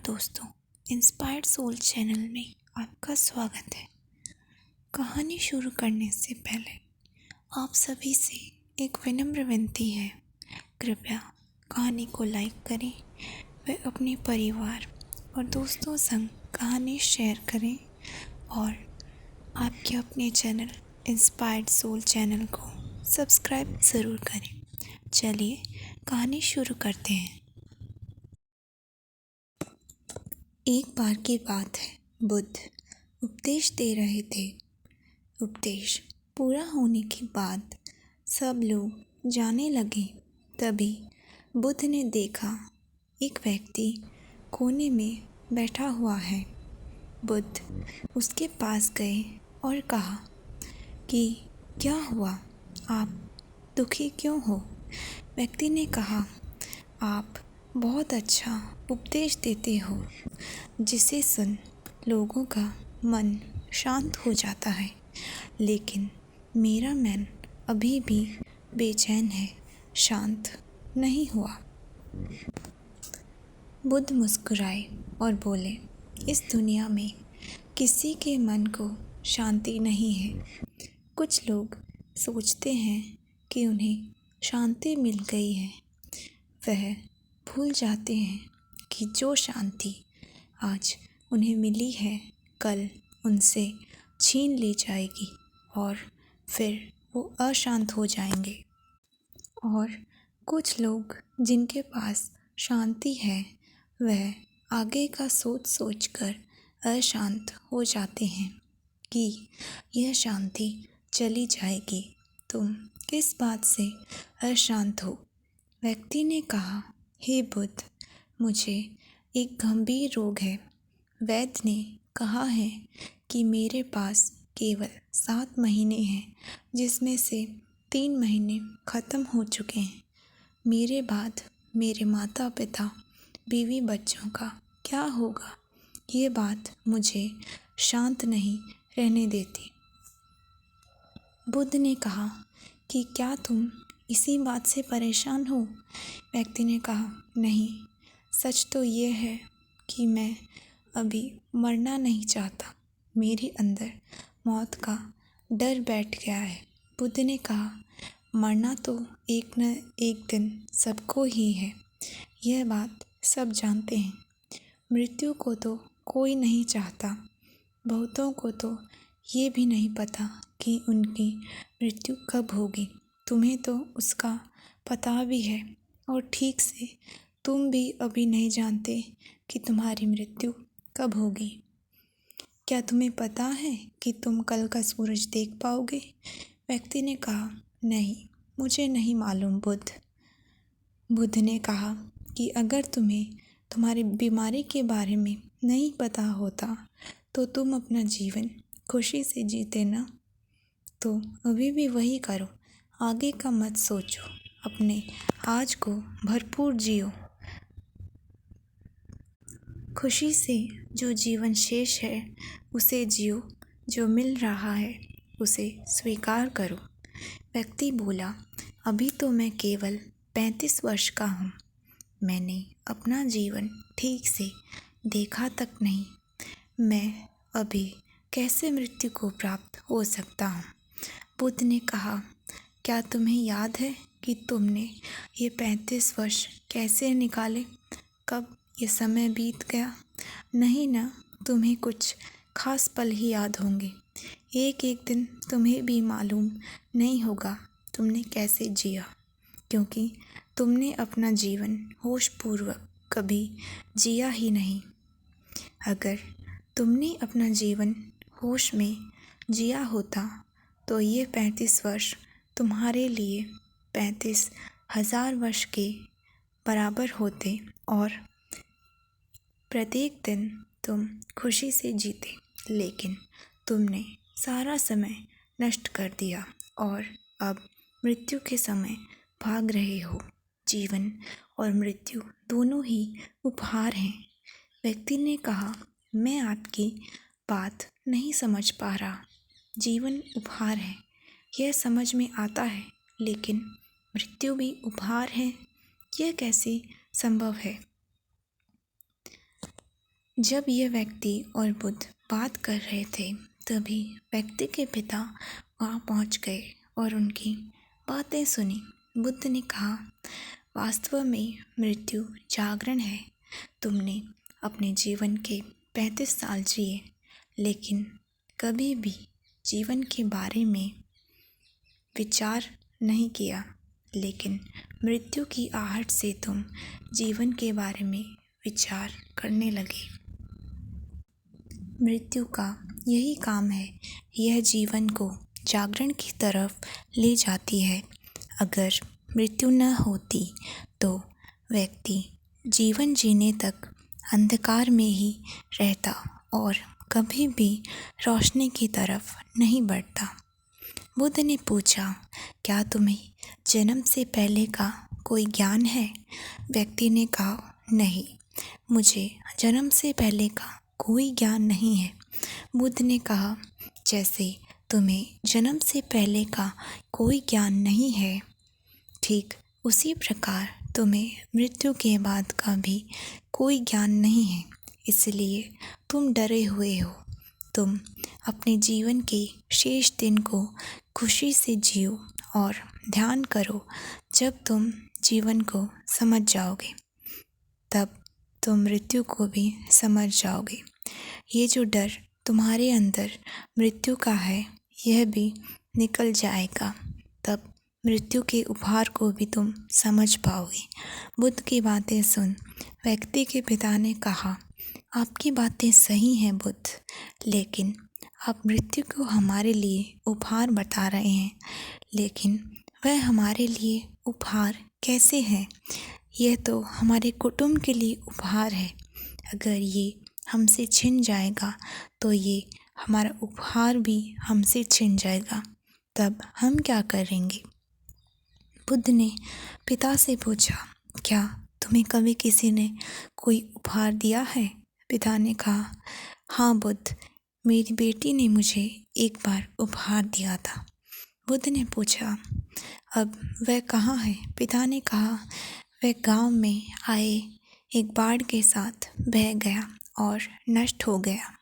दोस्तों, inspired soul channel में आपका स्वागत है। कहानी शुरू करने से पहले आप सभी से एक विनम्र विनती है, कृपया कहानी को लाइक करें व अपने परिवार और दोस्तों संग कहानी शेयर करें और आपके अपने चैनल इंस्पायर्ड सोल चैनल को सब्सक्राइब ज़रूर करें। चलिए कहानी शुरू करते हैं। एक बार की बात है, बुद्ध उपदेश दे रहे थे। उपदेश पूरा होने के बाद सब लोग जाने लगे। तभी बुद्ध ने देखा एक व्यक्ति कोने में बैठा हुआ है। बुद्ध उसके पास गए और कहा कि क्या हुआ, आप दुखी क्यों हो? व्यक्ति ने कहा, आप बहुत अच्छा उपदेश देते हो जिसे सुन लोगों का मन शांत हो जाता है, लेकिन मेरा मन अभी भी बेचैन है, शांत नहीं हुआ। बुद्ध मुस्कुराए और बोले, इस दुनिया में किसी के मन को शांति नहीं है। कुछ लोग सोचते हैं कि उन्हें शांति मिल गई है। वह भूल जाते हैं कि जो शांति आज उन्हें मिली है कल उनसे छीन ली जाएगी और फिर वो अशांत हो जाएंगे। और कुछ लोग जिनके पास शांति है वह आगे का सोच सोच कर अशांत हो जाते हैं कि यह शांति चली जाएगी। तुम किस बात से अशांत हो? व्यक्ति ने कहा, हे बुद्ध, मुझे एक गंभीर रोग है। वैद्य ने कहा है कि मेरे पास केवल 7 महीने हैं, जिसमें से 3 महीने ख़त्म हो चुके हैं। मेरे बाद मेरे माता पिता, बीवी बच्चों का क्या होगा? ये बात मुझे शांत नहीं रहने देती। बुद्ध ने कहा कि क्या तुम इसी बात से परेशान हो? व्यक्ति ने कहा, नहीं, सच तो ये है कि मैं अभी मरना नहीं चाहता। मेरे अंदर मौत का डर बैठ गया है। बुद्ध ने कहा, मरना तो एक न एक दिन सबको ही है, यह बात सब जानते हैं। मृत्यु को तो कोई नहीं चाहता। बहुतों को तो ये भी नहीं पता कि उनकी मृत्यु कब होगी। तुम्हें तो उसका पता भी है और ठीक से तुम भी अभी नहीं जानते कि तुम्हारी मृत्यु कब होगी। क्या तुम्हें पता है कि तुम कल का सूरज देख पाओगे? व्यक्ति ने कहा, नहीं, मुझे नहीं मालूम बुद्ध। बुद्ध ने कहा कि अगर तुम्हें तुम्हारी बीमारी के बारे में नहीं पता होता तो तुम अपना जीवन खुशी से जीते ना। तो अभी भी वही करो, आगे का मत सोचो, अपने आज को भरपूर जियो। खुशी से जो जीवन शेष है उसे जियो, जो मिल रहा है उसे स्वीकार करो। व्यक्ति बोला, अभी तो मैं केवल 35 वर्ष का हूँ। मैंने अपना जीवन ठीक से देखा तक नहीं। मैं अभी कैसे मृत्यु को प्राप्त हो सकता हूँ? बुद्ध ने कहा, क्या तुम्हें याद है कि तुमने ये 35 वर्ष कैसे निकाले? कब ये समय बीत गया? नहीं ना, तुम्हें कुछ खास पल ही याद होंगे। एक एक दिन तुम्हें भी मालूम नहीं होगा तुमने कैसे जिया, क्योंकि तुमने अपना जीवन होशपूर्वक कभी जिया ही नहीं। अगर तुमने अपना जीवन होश में जिया होता तो ये 35 वर्ष तुम्हारे लिए 35,000 वर्ष के बराबर होते और प्रत्येक दिन तुम खुशी से जीते। लेकिन तुमने सारा समय नष्ट कर दिया और अब मृत्यु के समय भाग रहे हो। जीवन और मृत्यु दोनों ही उपहार हैं। व्यक्ति ने कहा, मैं आपकी बात नहीं समझ पा रहा। जीवन उपहार है, यह समझ में आता है, लेकिन मृत्यु भी उपहार है, यह कैसे संभव है? जब यह व्यक्ति और बुद्ध बात कर रहे थे तभी व्यक्ति के पिता वहाँ पहुँच गए और उनकी बातें सुनी। बुद्ध ने कहा, वास्तव में मृत्यु जागरण है। तुमने अपने जीवन के 35 साल जिए लेकिन कभी भी जीवन के बारे में विचार नहीं किया, लेकिन मृत्यु की आहट से तुम जीवन के बारे में विचार करने लगे। मृत्यु का यही काम है, यह जीवन को जागरण की तरफ ले जाती है। अगर मृत्यु न होती तो व्यक्ति जीवन जीने तक अंधकार में ही रहता और कभी भी रोशनी की तरफ नहीं बढ़ता। बुद्ध ने पूछा, क्या तुम्हें जन्म से पहले का कोई ज्ञान है? व्यक्ति ने कहा, नहीं, मुझे जन्म से पहले का कोई ज्ञान नहीं है। बुद्ध ने कहा, जैसे तुम्हें जन्म से पहले का कोई ज्ञान नहीं है, ठीक उसी प्रकार तुम्हें मृत्यु के बाद का भी कोई ज्ञान नहीं है। इसलिए तुम डरे हुए हो। तुम अपने जीवन के शेष दिन को खुशी से जियो और ध्यान करो। जब तुम जीवन को समझ जाओगे तब तुम मृत्यु को भी समझ जाओगे। ये जो डर तुम्हारे अंदर मृत्यु का है, यह भी निकल जाएगा। तब मृत्यु के उपहार को भी तुम समझ पाओगे। बुद्ध की बातें सुन व्यक्ति के पिता ने कहा, आपकी बातें सही हैं बुद्ध, लेकिन आप मृत्यु को हमारे लिए उपहार बता रहे हैं, लेकिन वह हमारे लिए उपहार कैसे है? यह तो हमारे कुटुंब के लिए उपहार है। अगर ये हमसे छिन जाएगा तो ये हमारा उपहार भी हमसे छिन जाएगा। तब हम क्या करेंगे? बुद्ध ने पिता से पूछा, क्या तुम्हें कभी किसी ने कोई उपहार दिया है? पिता ने कहा, हाँ बुद्ध, मेरी बेटी ने मुझे एक बार उपहार दिया था। बुद्ध ने पूछा, अब वह कहाँ है? पिता ने कहा, वह गांव में आए एक बाढ़ के साथ बह गया और नष्ट हो गया।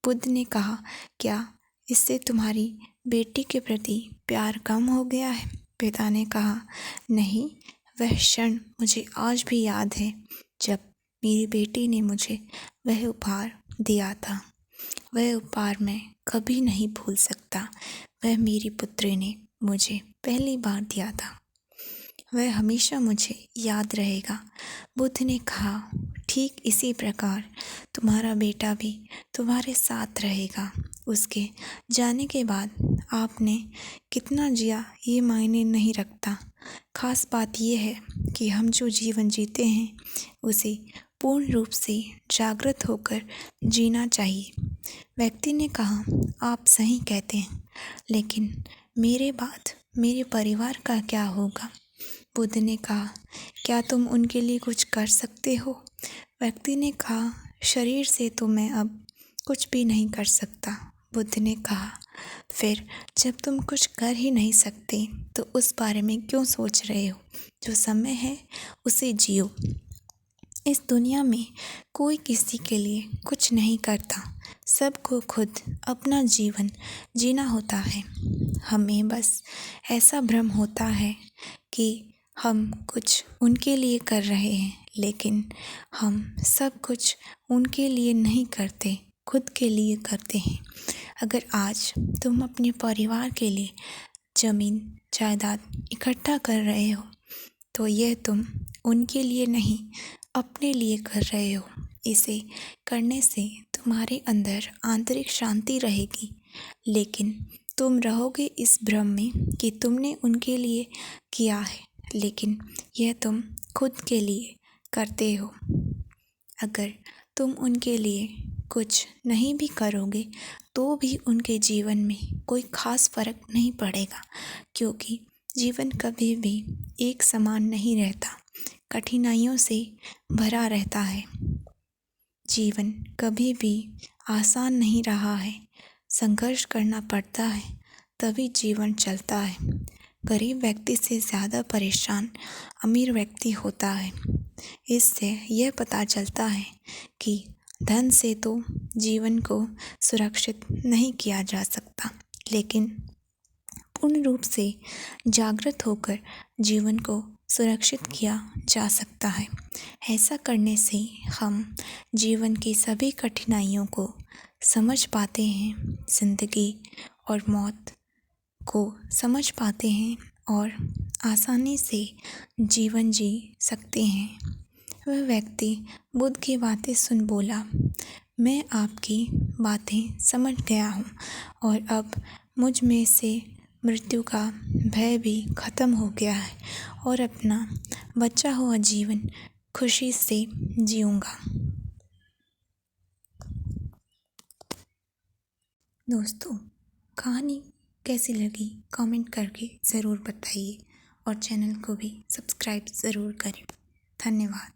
बुद्ध ने कहा, क्या इससे तुम्हारी बेटी के प्रति प्यार कम हो गया है? पिता ने कहा, नहीं, वह क्षण मुझे आज भी याद है जब मेरी बेटी ने मुझे वह उपहार दिया था। वह उपहार मैं कभी नहीं भूल सकता। वह मेरी पुत्री ने मुझे पहली बार दिया था। वह हमेशा मुझे याद रहेगा। बुद्ध ने कहा, ठीक इसी प्रकार तुम्हारा बेटा भी तुम्हारे साथ रहेगा। उसके जाने के बाद आपने कितना जिया ये मायने नहीं रखता। खास बात यह है कि हम जो जीवन जीते हैं उसे पूर्ण रूप से जागृत होकर जीना चाहिए। व्यक्ति ने कहा, आप सही कहते हैं, लेकिन मेरे बाद मेरे परिवार का क्या होगा? बुद्ध ने कहा, क्या तुम उनके लिए कुछ कर सकते हो? व्यक्ति ने कहा, शरीर से तो मैं अब कुछ भी नहीं कर सकता। बुद्ध ने कहा, फिर जब तुम कुछ कर ही नहीं सकते तो उस बारे में क्यों सोच रहे हो? जो समय है उसे जियो। इस दुनिया में कोई किसी के लिए कुछ नहीं करता। सबको खुद अपना जीवन जीना होता है। हमें बस ऐसा भ्रम होता है कि हम कुछ उनके लिए कर रहे हैं, लेकिन हम सब कुछ उनके लिए नहीं करते, खुद के लिए करते हैं। अगर आज तुम अपने परिवार के लिए ज़मीन जायदाद इकट्ठा कर रहे हो तो यह तुम उनके लिए नहीं, अपने लिए कर रहे हो। इसे करने से तुम्हारे अंदर आंतरिक शांति रहेगी, लेकिन तुम रहोगे इस भ्रम में कि तुमने उनके लिए किया है, लेकिन यह तुम खुद के लिए करते हो। अगर तुम उनके लिए कुछ नहीं भी करोगे तो भी उनके जीवन में कोई ख़ास फ़र्क नहीं पड़ेगा, क्योंकि जीवन कभी भी एक समान नहीं रहता, कठिनाइयों से भरा रहता है। जीवन कभी भी आसान नहीं रहा है, संघर्ष करना पड़ता है, तभी जीवन चलता है। गरीब व्यक्ति से ज़्यादा परेशान अमीर व्यक्ति होता है। इससे यह पता चलता है कि धन से तो जीवन को सुरक्षित नहीं किया जा सकता, लेकिन पूर्ण रूप से जागृत होकर जीवन को सुरक्षित किया जा सकता है। ऐसा करने से हम जीवन की सभी कठिनाइयों को समझ पाते हैं, ज़िंदगी और मौत को समझ पाते हैं और आसानी से जीवन जी सकते हैं। वह व्यक्ति बुद्ध की बातें सुन बोला, मैं आपकी बातें समझ गया हूँ और अब मुझ में से मृत्यु का भय भी ख़त्म हो गया है और अपना बचा हुआ जीवन खुशी से जीऊँगा। दोस्तों, कहानी कैसी लगी कमेंट करके ज़रूर बताइए और चैनल को भी सब्सक्राइब ज़रूर करें। धन्यवाद।